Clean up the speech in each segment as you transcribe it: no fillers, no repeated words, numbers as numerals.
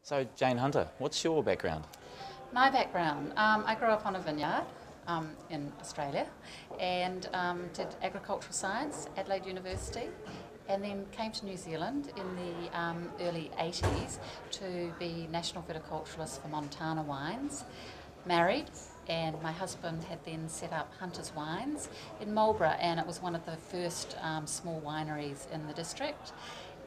So, Jane Hunter, what's your background? My background, I grew up on a vineyard in Australia and did agricultural science at Adelaide University, and then came to New Zealand in the early 80s to be national viticulturalist for Montana Wines. Married, and my husband had then set up Hunter's Wines in Marlborough, and it was one of the first small wineries in the district.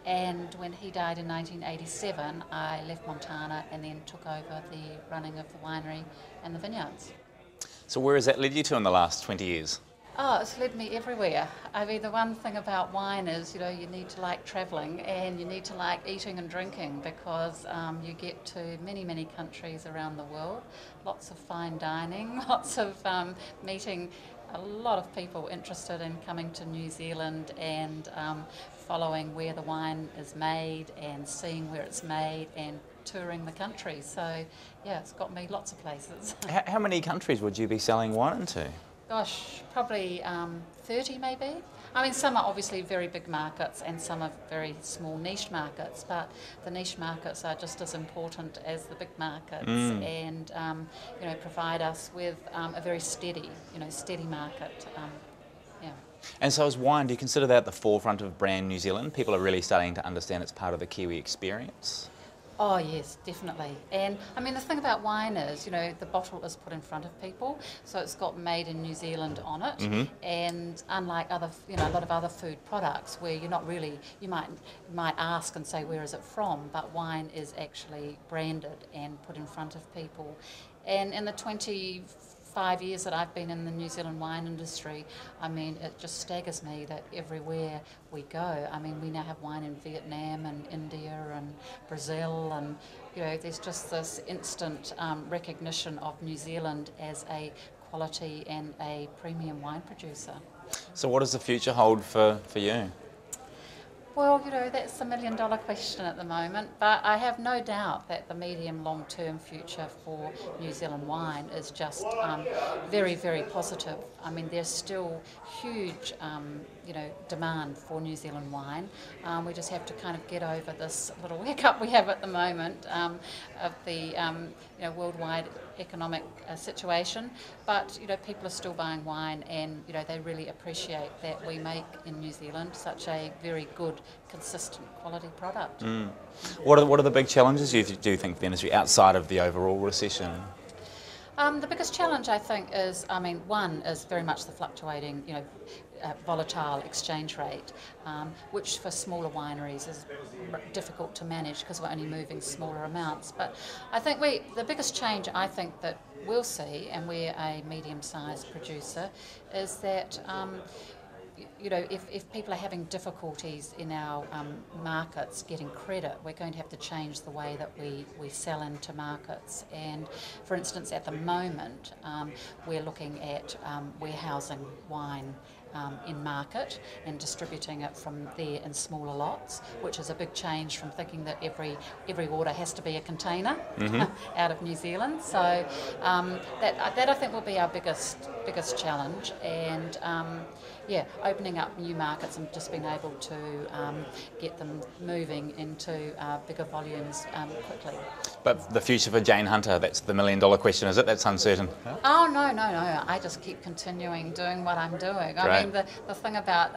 And when he died in 1987, I left Montana and then took over the running of the winery and the vineyards. So where has that led you to in the last 20 years? Oh, it's led me everywhere. I mean, the one thing about wine is, you need to like travelling and you need to like eating and drinking, because you get to many, many countries around the world, lots of fine dining, lots of meeting a lot of people interested in coming to New Zealand and following where the wine is made and seeing where it's made and touring the country. So yeah, it's got me lots of places. How many countries would you be selling wine into? Gosh, probably 30 maybe. I mean, some are obviously very big markets and some are very small niche markets, but the niche markets are just as important as the big markets and provide us with a very steady market. Yeah. And so as wine, do you consider that at the forefront of brand New Zealand? People are really starting to understand it's part of the Kiwi experience? Oh yes, definitely. And I mean, the thing about wine is, the bottle is put in front of people, so it's got "Made in New Zealand" on it. Mm-hmm. And unlike other, a lot of other food products, where you're not really, you might ask and say, where is it from? But wine is actually branded and put in front of people. And in the 25 years that I've been in the New Zealand wine industry, I mean, it just staggers me that everywhere we go, I mean, we now have wine in Vietnam and India and Brazil, and there's just this instant recognition of New Zealand as a quality and a premium wine producer. So what does the future hold for you? Well, that's the million-dollar question at the moment, but I have no doubt that the medium-long-term future for New Zealand wine is just very, very positive. I mean, there's still huge, demand for New Zealand wine. We just have to kind of get over this little hiccup we have at the moment of the, worldwide economic situation. But, people are still buying wine, and, they really appreciate that we make in New Zealand such a very good, consistent quality product. What are the big challenges you do think for the industry outside of the overall recession? The biggest challenge, I think, is, one is very much the fluctuating, volatile exchange rate, which for smaller wineries is difficult to manage because we're only moving smaller amounts. But I think the biggest change I think that we'll see, and we're a medium-sized producer, is that if people are having difficulties in our markets getting credit, we're going to have to change the way that we sell into markets. And for instance, at the moment, we're looking at warehousing wine in market and distributing it from there in smaller lots, which is a big change from thinking that every order has to be a container out of New Zealand. So that I think will be our biggest challenge, and opening up new markets and just being able to get them moving into bigger volumes quickly. But the future for Jane Hunter, that's the million-dollar question, is it? That's uncertain. Oh, no. I just keep continuing doing what I'm doing. I mean, the thing about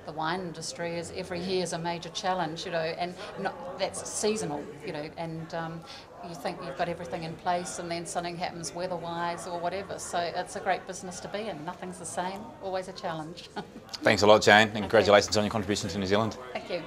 the wine industry is every year is a major challenge, and that's seasonal, and you think you've got everything in place and then something happens weather-wise or whatever. So it's a great business to be in. Nothing's the same, always a challenge. Thanks a lot, Jane, and congratulations on your contribution to New Zealand. Thank you.